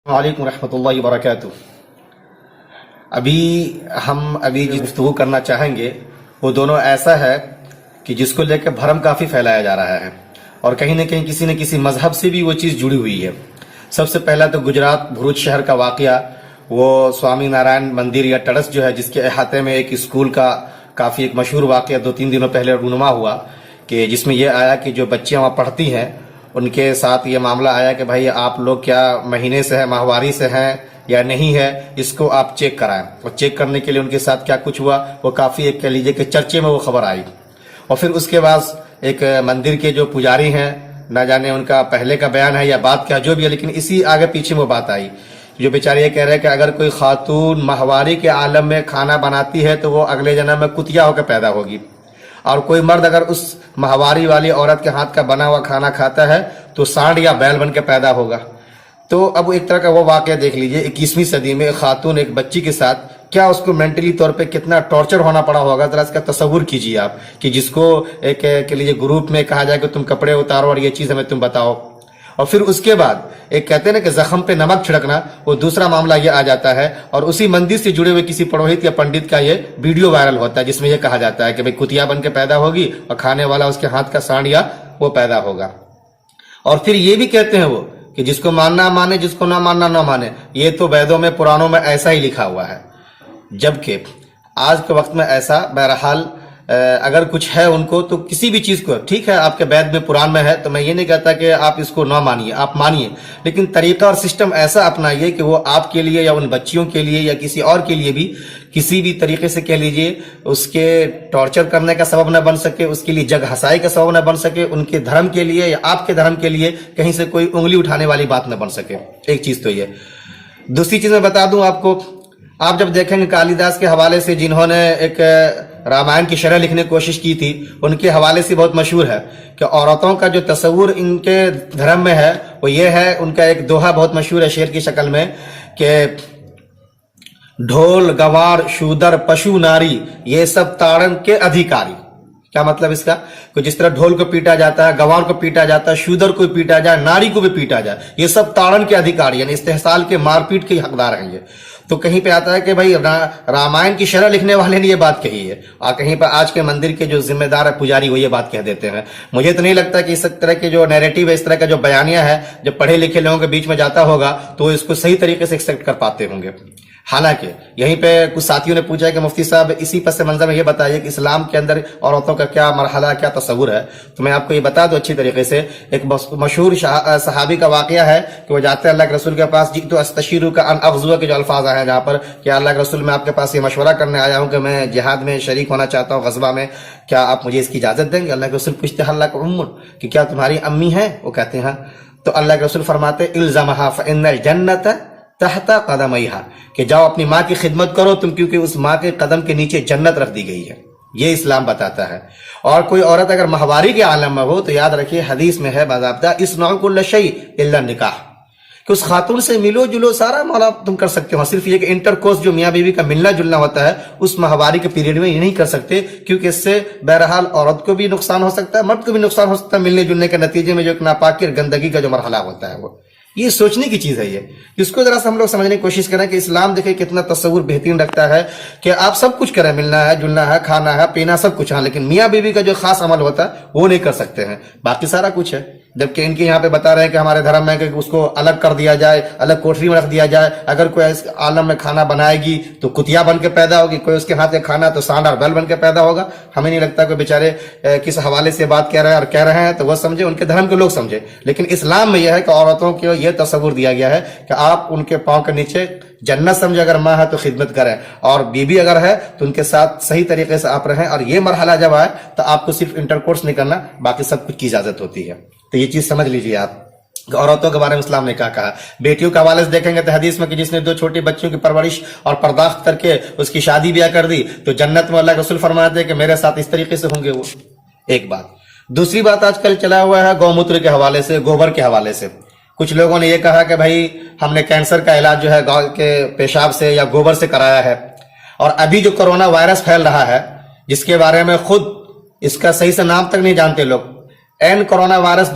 وعلیکم ورحمۃ اللہ وبرکاتہ۔ ہم جس گفتگو کرنا چاہیں گے وہ دونوں ایسا ہے کہ جس کو لے کے بھرم کافی پھیلایا جا رہا ہے، اور کہیں نہ کہیں کسی نہ کسی مذہب سے بھی وہ چیز جڑی ہوئی ہے۔ سب سے پہلا تو گجرات بھروچ شہر کا واقعہ، وہ سوامی نارائن مندر یا ٹرسٹ جو ہے، جس کے احاطے میں ایک اسکول کا کافی ایک مشہور واقعہ 2-3 دنوں پہلے رونما ہوا، کہ جس میں یہ آیا کہ جو بچیاں وہاں پڑھتی ہیں ان کے ساتھ یہ معاملہ آیا کہ بھائی آپ لوگ کیا مہینے سے ہیں، ماہواری سے ہیں یا نہیں ہے، اس کو آپ چیک کرائیں۔ اور چیک کرنے کے لیے ان کے ساتھ کیا کچھ ہوا، وہ کافی ایک کہہ لیجیے کہ چرچے میں وہ خبر آئی۔ اور پھر اس کے بعد ایک مندر کے جو پجاری ہیں، نہ جانے ان کا پہلے کا بیان ہے یا بات کیا جو بھی ہے، لیکن اسی آگے پیچھے وہ بات آئی، جو بیچارے یہ کہہ رہے ہیں کہ اگر کوئی خاتون ماہواری کے عالم میں کھانا بناتی ہے تو وہ اگلے جنم میں کتیا ہو کے پیدا ہوگی، اور کوئی مرد اگر اس ماہواری والی عورت کے ہاتھ کا بنا ہوا کھانا کھاتا ہے تو سانڈ یا بیل بن کے پیدا ہوگا۔ تو اب ایک طرح کا وہ واقعہ دیکھ لیجئے، 21ویں صدی میں ایک خاتون ایک بچی کے ساتھ کیا اس کو مینٹلی طور پہ کتنا ٹارچر ہونا پڑا ہوگا، ذرا اس کا تصور کیجئے آپ، کہ جس کو ایک کہ لیجئے گروپ میں کہا جائے کہ تم کپڑے اتارو اور یہ چیز ہمیں تم بتاؤ، اور پھر اس کے بعد ایک کہتے ہیں نا کہ زخم پہ نمک چھڑکنا، وہ دوسرا معاملہ یہ آ جاتا ہے، اور اسی مندر سے جڑے ہوئے کسی پروہت یا پنڈت کا یہ ویڈیو وائرل ہوتا ہے، جس میں یہ کہا جاتا ہے کہ بھئی کتیا بن کے پیدا ہوگی اور کھانے والا اس کے ہاتھ کا سانڈ یا وہ پیدا ہوگا۔ اور پھر یہ بھی کہتے ہیں وہ کہ جس کو ماننا مانے، جس کو نہ ماننا نہ مانے، یہ تو ویدوں میں پرانوں میں ایسا ہی لکھا ہوا ہے۔ جبکہ آج کے وقت میں ایسا بہرحال اگر کچھ ہے ان کو تو کسی بھی چیز کو، ٹھیک ہے آپ کے وید میں پران میں ہے تو میں یہ نہیں کہتا کہ آپ اس کو نہ مانیے، آپ مانیے، لیکن طریقہ اور سسٹم ایسا اپنائیے کہ وہ آپ کے لیے یا ان بچیوں کے لیے یا کسی اور کے لیے بھی کسی بھی طریقے سے کہہ لیجئے اس کے ٹارچر کرنے کا سبب نہ بن سکے، اس کے لیے جگ ہسائی کا سبب نہ بن سکے، ان کے دھرم کے لیے یا آپ کے دھرم کے لیے کہیں سے کوئی انگلی اٹھانے والی بات نہ بن سکے۔ ایک چیز تو یہ۔ دوسری چیز میں بتا دوں آپ کو، آپ جب دیکھیں گے کالی داس کے حوالے سے جنہوں نے ایک رامائن کی شرح لکھنے کی کوشش کی تھی، ان کے حوالے سے بہت مشہور ہے کہ عورتوں کا جو تصور ان کے دھرم میں ہے وہ یہ ہے، ان کا ایک دوہا بہت مشہور ہے شعر کی شکل میں کہ ڈھول گوار شودر پشو ناری یہ سب تاڑن کے ادھیکاری۔ کیا مطلب اس کا؟ کہ جس طرح ڈھول کو پیٹا جاتا ہے، گوار کو پیٹا جاتا ہے، شودر کو پیٹا جائے، ناری کو بھی پیٹا جائے، یہ سب تاڑن کے ادھیکاری، یعنی استحصال کے مار پیٹ کے حقدار ہیں یہ۔ تو کہیں پہ آتا ہے کہ بھائی رامائن کی شرح لکھنے والے نے یہ بات کہی ہے، اور کہیں پہ آج کے مندر کے جو ذمہ دار ہے پجاری وہ یہ بات کہہ دیتے ہیں۔ مجھے تو نہیں لگتا کہ اس طرح کے جو نیریٹو ہے، اس طرح کا جو بیانیہ ہے، جب پڑھے لکھے لوگوں کے بیچ میں جاتا ہوگا تو اس کو صحیح طریقے سے ایکسیپٹ کر پاتے ہوں گے۔ حالانکہ یہیں پہ کچھ ساتھیوں نے پوچھا ہے کہ مفتی صاحب اسی پس منظر میں یہ بتائیے کہ اسلام کے اندر عورتوں کا کیا مرحلہ، کیا تصور ہے؟ تو میں آپ کو یہ بتا دوں اچھی طریقے سے، ایک مشہور صحابی کا واقعہ ہے کہ وہ جاتے ہیں اللہ کے رسول کے پاس، جئت استشیرک ان اغزو کے جو الفاظ آئے ہیں جہاں پر کہ اللہ کے رسول میں آپ کے پاس یہ مشورہ کرنے آیا ہوں کہ میں جہاد میں شریک ہونا چاہتا ہوں، غزوہ میں، کیا آپ مجھے اس کی اجازت دیں گے؟ اللہ کے رسول پوچھتے ہیں اللہ کا کہ کیا تمہاری امی ہیں؟ وہ کہتے ہیں تو اللہ کے رسول فرماتے الزمھا فان الجنۃ تحت قدمیہا، کہ جاؤ اپنی ماں کی خدمت کرو تم، کیونکہ اس ماں کے قدم کے نیچے جنت رکھ دی گئی ہے۔ یہ اسلام بتاتا ہے۔ اور کوئی عورت اگر ماہواری کے عالم میں ہو تو یاد رکھیے حدیث میں ہے باضابطہ اصنعوا کل شیء الا النکاح، کہ اس خاتون سے ملو جلو سارا مولا تم کر سکتے ہو، صرف یہ کہ انٹر کورس جو میاں بیوی کا ملنا جلنا ہوتا ہے اس ماہواری کے پیریڈ میں یہ نہیں کر سکتے، کیونکہ اس سے بہرحال عورت کو بھی نقصان ہو سکتا ہے، مرد کو بھی نقصان ہو سکتا ہے، ملنے جلنے کے نتیجے میں جو ایک ناپاکی اور گندگی کا جو مرحلہ ہوتا ہے وہ۔ یہ سوچنے کی چیز ہے یہ، جس کو ذرا سا ہم لوگ سمجھنے کی کوشش کریں کہ اسلام دیکھیں کتنا تصور بہترین رکھتا ہے کہ آپ سب کچھ کریں، ملنا ہے جلنا ہے کھانا ہے پینا سب کچھ، ہاں لیکن میاں بیوی کا جو خاص عمل ہوتا ہے وہ نہیں کر سکتے ہیں، باقی سارا کچھ ہے۔ جبکہ ان کے یہاں پہ بتا رہے ہیں کہ ہمارے دھرم میں کہ اس کو الگ کر دیا جائے، الگ کوٹری میں رکھ دیا جائے، اگر کوئی اس عالم میں کھانا بنائے گی تو کتیا بن کے پیدا ہوگی، کوئی اس کے ہاتھ کا کھانا تو سانڈ اور بیل بن کے پیدا ہوگا۔ ہمیں نہیں لگتا کہ بیچارے کس حوالے سے بات کہہ رہے ہیں اور کہہ رہے ہیں تو وہ سمجھے، ان کے دھرم کے لوگ سمجھے، لیکن اسلام میں یہ ہے کہ عورتوں کو یہ تصور دیا گیا ہے کہ آپ ان کے پاؤں کے نیچے جنت سمجھے، اگر ماں ہے تو خدمت کریں، اور بیوی اگر ہے تو ان کے ساتھ صحیح طریقے سے آپ رہیں، اور یہ مرحلہ جب آئے تو آپ کو صرف انٹر کورس نہیں کرنا، باقی سب کچھ کی اجازت ہوتی ہے۔ تو یہ چیز سمجھ لیجیے آپ کہ عورتوں کے بارے میں اسلام نے کیا کہا۔ بیٹیوں کے حوالے سے دیکھیں گے تو حدیث میں کہ جس نے 2 چھوٹی بچیوں کی پرورش اور پرداخت کر کے اس کی شادی بیاہ کر دی تو جنت میں اللہ کے رسول فرماتے ہیں کہ میرے ساتھ اس طریقے سے ہوں گے وہ۔ ایک بات۔ دوسری بات آج کل چلا ہوا ہے گوموتر کے حوالے سے، گوبر کے حوالے سے۔ کچھ لوگوں نے یہ کہا کہ بھائی ہم نے کینسر کا علاج جو ہے گاؤں کے پیشاب سے یا گوبر سے کرایا ہے، اور ابھی جو کرونا وائرس پھیل رہا ہے جس کے بارے میں خود اس کا صحیح سے نام تک نہیں جانتے لوگ، کرونا وائرس